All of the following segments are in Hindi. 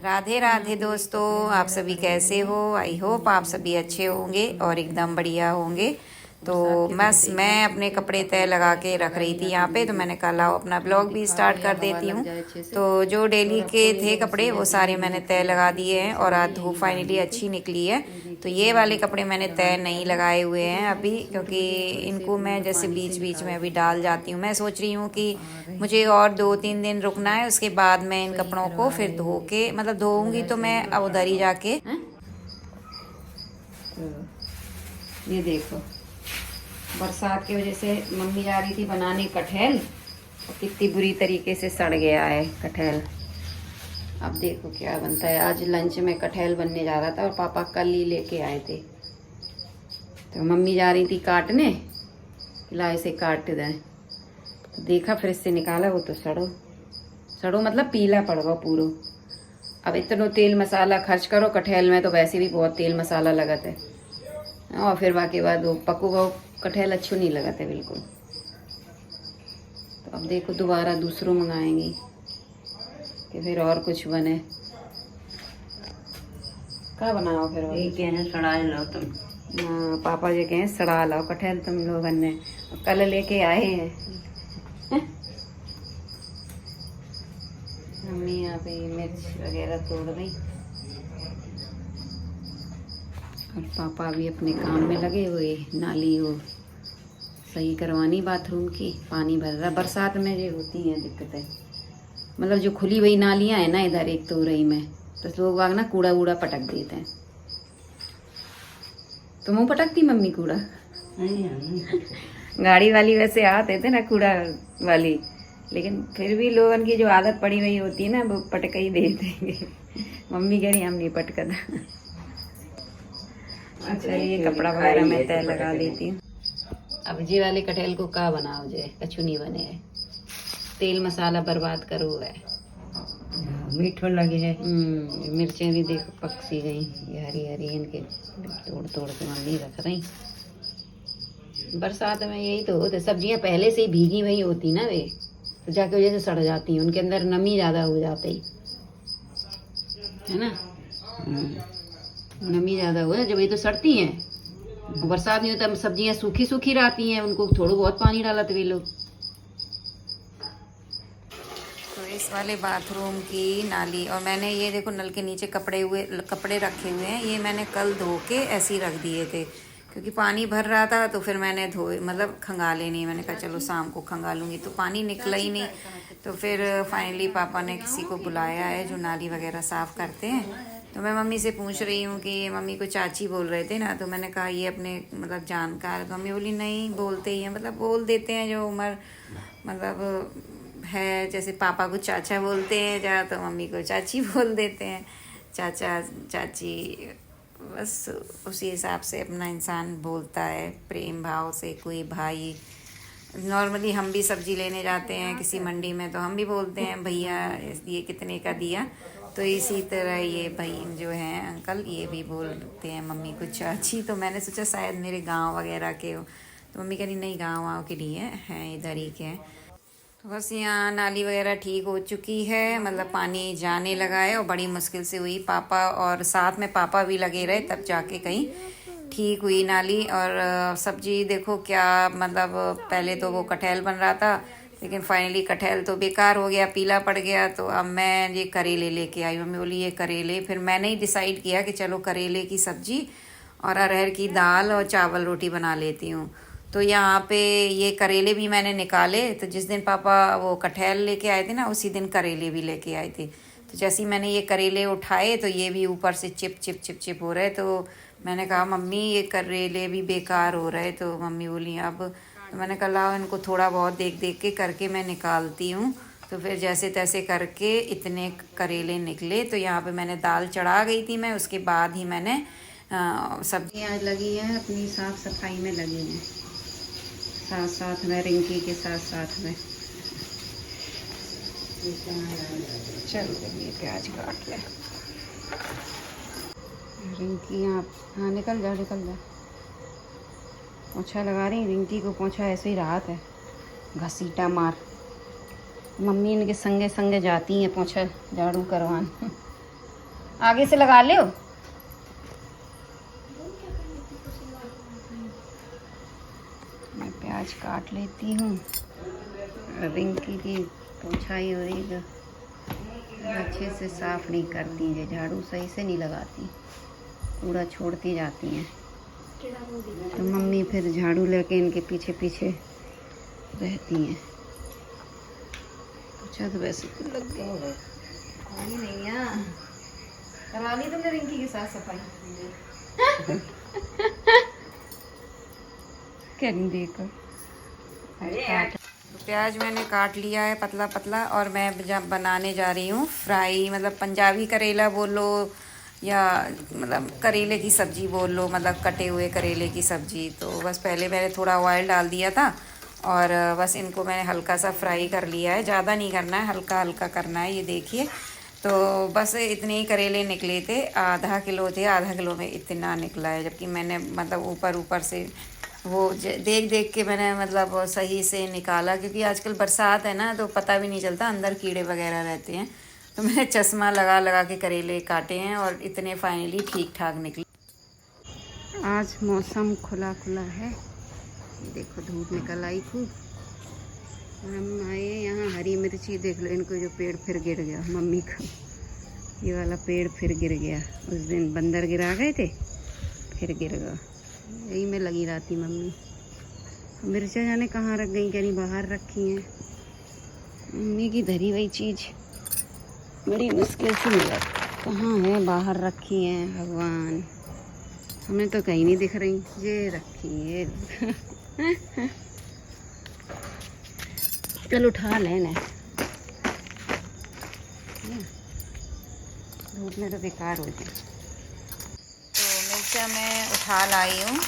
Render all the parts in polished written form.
राधे राधे दोस्तों, आप सभी कैसे हो। आई होप आप सभी अच्छे होंगे और एकदम बढ़िया होंगे। तो बस मैं अपने कपड़े तय लगा के रख रही थी यहाँ पे, तो मैंने कहा लाओ अपना ब्लॉग भी स्टार्ट कर देती हूँ। तो जो डेली के थे कपड़े वो सारे मैंने तय लगा दिए हैं और आज धूप फाइनली अच्छी निकली है। तो ये वाले कपड़े मैंने तय नहीं लगाए हुए हैं अभी, क्योंकि इनको मैं जैसे बीच बीच में अभी डाल जाती हूँ। मैं सोच रही हूँ कि मुझे और 2-3 दिन रुकना है, उसके बाद मैं इन कपड़ों को फिर धो के मतलब धोऊंगी तो मैं उधर ही जाके। ये देखो, बरसात की वजह से मम्मी जा रही थी बनाने कटहल, और कितनी बुरी तरीके से सड़ गया है कटहल। अब देखो क्या बनता है। आज लंच में कटहल बनने जा रहा था और पापा कल ही लेके आए थे, तो मम्मी जा रही थी काटने, ला इसे काट दें। तो देखा फिर इससे निकाला, वो तो सड़ो सड़ो मतलब पीला पड़ गया पूरा। अब इतना तेल मसाला खर्च करो कटहल में, तो वैसे भी बहुत तेल मसाला लगता है, और फिर बाकी बाद वो पको गो कटहल अच्छो नहीं लगता है बिल्कुल। तो अब देखो दोबारा दूसरों मंगाएंगी कि फिर और कुछ बने। क्या बनाओ फिर? कहें सड़ा लो तुम। हाँ, पापा जी कहें सड़ा लाओ कटहल तुम लोगों ने, कल लेके आए हैं। मम्मी यहाँ पे मिर्च वगैरह तोड़ रही और पापा भी अपने काम में लगे हुए। नाली वो सही करवानी बाथरूम की, पानी भर रहा। बरसात में ये होती है दिक्कतें, मतलब जो खुली हुई नालियाँ हैं ना इधर एक तो रही में, तो लोग वाग ना कूड़ा वूड़ा पटक देते हैं। तुम तो पटकती मम्मी कूड़ा? गाड़ी वाली वैसे आते थे ना कूड़ा वाली, लेकिन फिर भी लोगों की जो आदत पड़ी हुई होती है ना वो पटक ही दे देंगे। मम्मी कह रही हम नहीं पटकता। अच्छा, ये कपड़ा वगैरह मैं तय लगा देती हूँ। अब जी वाले कटहल को का बनाओ जे कछु नहीं बने है, तेल मसाला बर्बाद करो है। मीठो लगे है। मिर्चें भी देखो पक सी गई, ये हरी हरी, इनके तोड़ तोड़ के मम्मी रख रही। बरसात में यही तो होते, सब्जियां पहले से ही भीगी हुई होती ना वे, तो जाके वजह से सड़ जाती हैं, उनके अंदर नमी ज़्यादा हो जाती है ना। नमी ज़्यादा हो जाए जब ये तो सड़ती हैं। बरसात नहीं होता, सब्जियां सूखी सूखी रहती हैं, उनको थोड़ा बहुत पानी डाला तो वे लोग। तो इस वाले बाथरूम की नाली, और मैंने ये देखो नल के नीचे कपड़े रखे हुए हैं, ये मैंने कल धो के ऐसे ही रख दिए थे, क्योंकि पानी भर रहा था। तो फिर मैंने धोए मतलब खंगाले नहीं, मैंने कहा चलो शाम को खंगालूंगी, तो पानी निकला ही नहीं। तो फिर फाइनली पापा ने किसी को बुलाया है जो नाली वगैरह साफ़ करते हैं। तो मैं मम्मी से पूछ रही हूँ कि मम्मी को चाची बोल रहे थे ना, तो मैंने कहा ये अपने मतलब जानकार है। तो मम्मी बोली नहीं बोलते ही हैं, मतलब बोल देते हैं जो उम्र मतलब है, जैसे पापा को चाचा बोलते हैं जा, तो मम्मी को चाची बोल देते हैं, चाचा चाची, बस उसी हिसाब से अपना इंसान बोलता है प्रेम भाव से। कोई भाई, नॉर्मली हम भी सब्जी लेने जाते हैं किसी मंडी में तो हम भी बोलते हैं भैया ये कितने का दिया, तो इसी तरह ये भाई जो हैं अंकल ये भी बोलते हैं मम्मी को चाची। तो मैंने सोचा शायद मेरे गांव वगैरह के हो, तो मम्मी कह रही नहीं गाँव वाँव के लिए हैं, इधर ही के हैं। तो बस यहाँ नाली वगैरह ठीक हो चुकी है, मतलब पानी जाने लगा है, और बड़ी मुश्किल से हुई। पापा और साथ में पापा भी लगे रहे तब जाके कहीं ठीक हुई नाली। और सब्जी देखो क्या, मतलब पहले तो वो कटहल बन रहा था, लेकिन फाइनली कटहल तो बेकार हो गया, पीला पड़ गया। तो अब मैं ये करेले लेके आई, मम्मी बोली ये करेले। फिर मैंने ही डिसाइड किया कि चलो करेले की सब्जी और अरहर की दाल और चावल रोटी बना लेती हूँ। तो यहाँ पे ये करेले भी मैंने निकाले, तो जिस दिन पापा वो कटहल लेके आए थे ना, उसी दिन करेले भी लेके आए थे। तो जैसे ही मैंने ये करेले उठाए तो ये भी ऊपर से चिप चिप चिप चिप हो रहे। तो मैंने कहा मम्मी ये करेले भी बेकार हो रहे। तो मम्मी बोली अब, तो मैंने कहा लाओ इनको थोड़ा बहुत देख देख के करके मैं निकालती हूँ। तो फिर जैसे तैसे करके इतने करेले निकले। तो यहाँ पे मैंने दाल चढ़ा गई थी मैं, उसके बाद ही मैंने सब्जियाँ लगी हैं अपनी साफ़ सफाई में लगी हैं, साथ साथ में रिंकी के साथ साथ में। चलो ये प्याज काट ले रिंकी, आप हाँ निकल जा पोछा लगा रही रिंकी को, पोछा ऐसे ही राहत है, घसीटा मार। मम्मी इनके संगे संगे जाती हैं पोछा झाड़ू करवाने। आगे से लगा ले। मैं प्याज काट लेती हूँ। रिंकी की पोछाई हो रही जो अच्छे से साफ नहीं करती है, झाड़ू सही से नहीं लगाती, कूड़ा छोड़ती जाती हैं। तो मम्मी फिर झाड़ू लेके इनके पीछे पीछे रहती हैं। पोछा तो वैसे तो लग गया नहीं है। करवा ली तुमने रिंकी के साथ सफाई? क्या नहीं देखो। प्याज मैंने काट लिया है पतला पतला, और मैं जब बनाने जा रही हूँ फ्राई, मतलब पंजाबी करेला बोल लो या मतलब करेले की सब्ज़ी बोल लो, मतलब कटे हुए करेले की सब्ज़ी। तो बस पहले मैंने थोड़ा ऑयल डाल दिया था और बस इनको मैंने हल्का सा फ्राई कर लिया है। ज़्यादा नहीं करना है, हल्का हल्का करना है। ये देखिए, तो बस इतने ही करेले निकले थे, आधा किलो थे, आधा किलो में इतना निकला है। जबकि मैंने मतलब ऊपर ऊपर से वो देख देख के मैंने मतलब सही से निकाला, क्योंकि आजकल बरसात है ना, तो पता भी नहीं चलता, अंदर कीड़े वगैरह रहते हैं। तो मैंने चश्मा लगा लगा के करेले काटे हैं और इतने फाइनली ठीक ठाक निकले। आज मौसम खुला खुला है, देखो धूप निकल आई खूब। हम आए यहाँ, हरी मिर्ची देख लो, इनको जो पेड़ फिर गिर गया, मम्मी का ये वाला पेड़ फिर गिर गया। उस दिन बंदर गिरा गए थे, फिर गिर गया। यही में लगी रहती मम्मी। मिर्चा जाने कहाँ रख गई, कहीं बाहर रखी हैं। मम्मी की धरी हुई चीज़ बड़ी मुश्किल से मिला, कहाँ है, बाहर रखी हैं। भगवान, हमें तो कहीं नहीं दिख रही। ये रखी है। चल उठा लेना, धूप में तो बेकार हो जाए। तो मिर्चा मैं उठा लाई हूँ,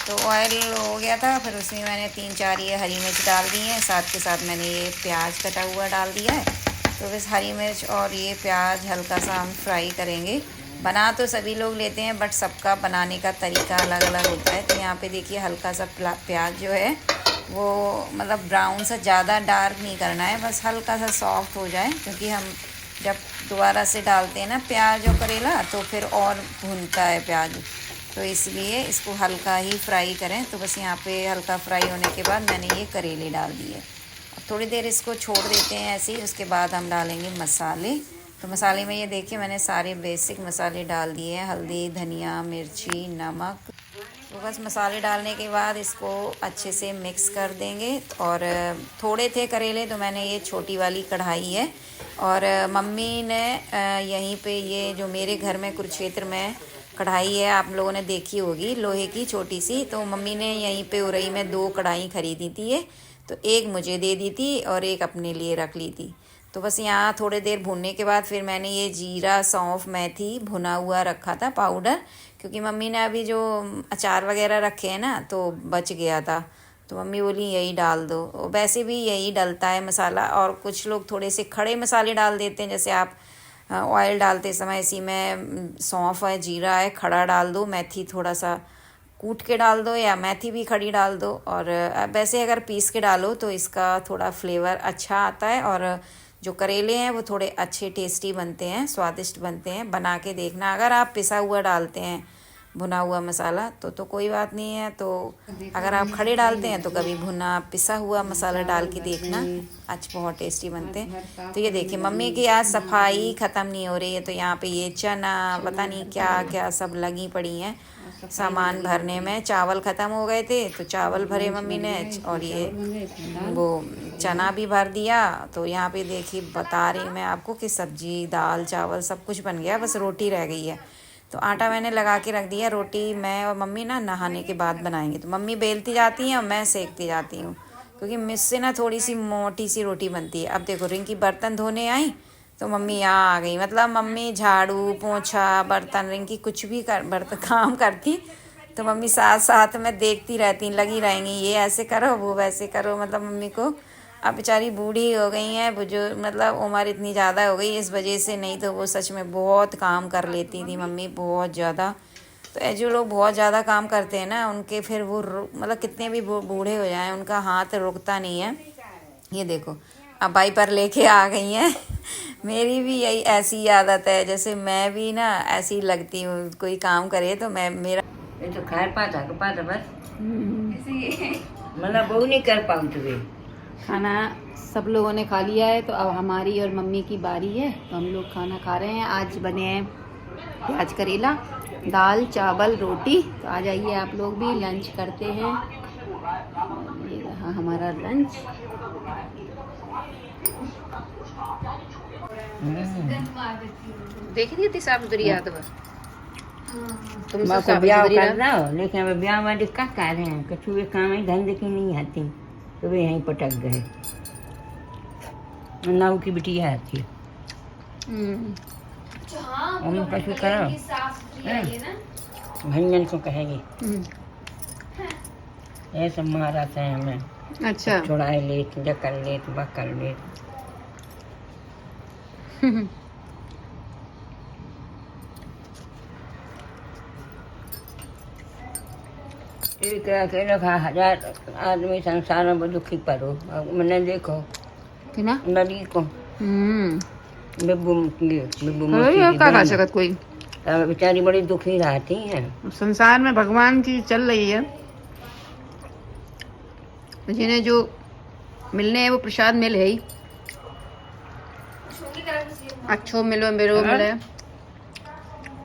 तो ऑयल हो गया था, फिर उसमें मैंने 3-4 ये हरी मिर्च डाल दी हैं, साथ के साथ मैंने ये प्याज कटा हुआ डाल दिया है। तो बस हरी मिर्च और ये प्याज हल्का सा हम फ्राई करेंगे। बना तो सभी लोग लेते हैं, बट सबका बनाने का तरीका अलग अलग होता है। तो यहाँ पे देखिए हल्का सा प्याज जो है वो मतलब ब्राउन सा, ज़्यादा डार्क नहीं करना है, बस हल्का सा सॉफ्ट हो जाए, क्योंकि हम जब दोबारा से डालते हैं ना प्याज और करेला, तो फिर और भुनता है प्याज, तो इसलिए इसको हल्का ही फ्राई करें। तो बस यहाँ पे हल्का फ्राई होने के बाद मैंने ये करेले डाल दिए। अब थोड़ी देर इसको छोड़ देते हैं ऐसे ही, उसके बाद हम डालेंगे मसाले। तो मसाले में ये देखिए मैंने सारे बेसिक मसाले डाल दिए हैं, हल्दी, धनिया, मिर्ची, नमक। तो बस मसाले डालने के बाद इसको अच्छे से मिक्स कर देंगे। और थोड़े थे करेले, तो मैंने ये छोटी वाली कढ़ाई है, और मम्मी ने यहीं पे ये जो मेरे घर में कुरुक्षेत्र में कढ़ाई है, आप लोगों ने देखी होगी, लोहे की छोटी सी, तो मम्मी ने यहीं पे उरई में 2 कढ़ाई खरीदी थी ये, तो एक मुझे दे दी थी और एक अपने लिए रख ली थी। तो बस यहाँ थोड़ी देर भूनने के बाद फिर मैंने ये जीरा, सौंफ, मेथी भुना हुआ रखा था पाउडर, क्योंकि मम्मी ने अभी जो अचार वगैरह रखे हैं ना, तो बच गया था, तो मम्मी बोली यही डाल दो। वैसे भी यही डलता है मसाला, और कुछ लोग थोड़े से खड़े मसाले डाल देते हैं, जैसे आप ऑयल डालते समय इसी में सौंफ है, जीरा है, खड़ा डाल दो, मेथी थोड़ा सा कूट के डाल दो, या मेथी भी खड़ी डाल दो। और वैसे अगर पीस के डालो तो इसका थोड़ा फ्लेवर अच्छा आता है, और जो करेले हैं वो थोड़े अच्छे टेस्टी बनते हैं, स्वादिष्ट बनते हैं। बना के देखना। अगर आप पिसा हुआ डालते हैं भुना हुआ मसाला तो कोई बात नहीं है, तो अगर आप खड़े डालते हैं तो कभी भुना पिसा हुआ मसाला डाल के देखना, आज बहुत टेस्टी बनते हैं। तो ये देखिए मम्मी की आज सफाई ख़त्म नहीं हो रही है, तो यहाँ पे ये चना पता नहीं क्या क्या सब लगी पड़ी हैं सामान भरने में। चावल ख़त्म हो गए थे तो चावल भरे मम्मी ने, और ये वो चना भी भर दिया। तो यहाँ पे देखिए बता रही मैं आपको कि सब्जी, दाल, चावल सब कुछ बन गया, बस रोटी रह गई है। तो आटा मैंने लगा के रख दिया। रोटी मैं और मम्मी ना नहाने के बाद बनाएंगे, तो मम्मी बेलती जाती हैं और मैं सेकती जाती हूँ, क्योंकि मुझसे ना थोड़ी सी मोटी सी रोटी बनती है। अब देखो रिंकी बर्तन धोने आई तो मम्मी यहाँ आ गई, मतलब मम्मी झाड़ू पोंछा बर्तन, रिंकी कुछ भी बर्तन काम करती तो मम्मी साथ साथ में देखती रहती, लगी रहेंगी, ये ऐसे करो वो वैसे करो। मतलब मम्मी को अब बेचारी बूढ़ी हो गई हैं, बुजुर्ग, मतलब उम्र इतनी ज़्यादा हो गई इस वजह से, नहीं तो वो सच में बहुत काम कर लेती थी मम्मी, बहुत ज़्यादा। तो जो लोग बहुत ज़्यादा काम करते हैं ना, उनके फिर वो मतलब कितने भी बूढ़े हो जाएं उनका हाथ रुकता नहीं है। ये देखो अब वाइपर लेके आ गई हैं। मेरी भी यही ऐसी आदत है, जैसे मैं भी ना ऐसी लगती हूँ, कोई काम करे तो मैं मेरा ये तो खाए पाता बस मतलब वो नहीं कर पाऊँ तुझे। खाना सब लोगों ने खा लिया है, तो अब हमारी और मम्मी की बारी है, तो हम लोग खाना खा रहे हैं। आज बने हैं प्याज करेला, दाल चावल रोटी। तो आ जाइए आप लोग भी, लंच करते हैं। ये रहा हमारा लंच। देख रही थी साफ सुथरी याद तुम माँ को ब्याह करना हो, लेकिन अब ब्याह वाले क्या कर रहे हैं, कछु भी काम है धंधे की नहीं आती, तो वे यहीं पटक गए। नाव की बिटिया आती है, हम कछु करो भंजन को कहेगी ऐसा मारा था हमें। अच्छा छुड़ाए लेत जकर लेत बकर लेत। एक अकेला खा 1000 आदमी संसार में दुखी पड़ो। अब मैंने देखो कि ना नदी को बेबू क्या खा सकत कोई। बेचारी बड़ी दुखी रहती है। संसार में भगवान की चल रही है, जिन्हें जो मिलने है वो प्रसाद मिल है ही। अच्छो मिलो मेरो मिले।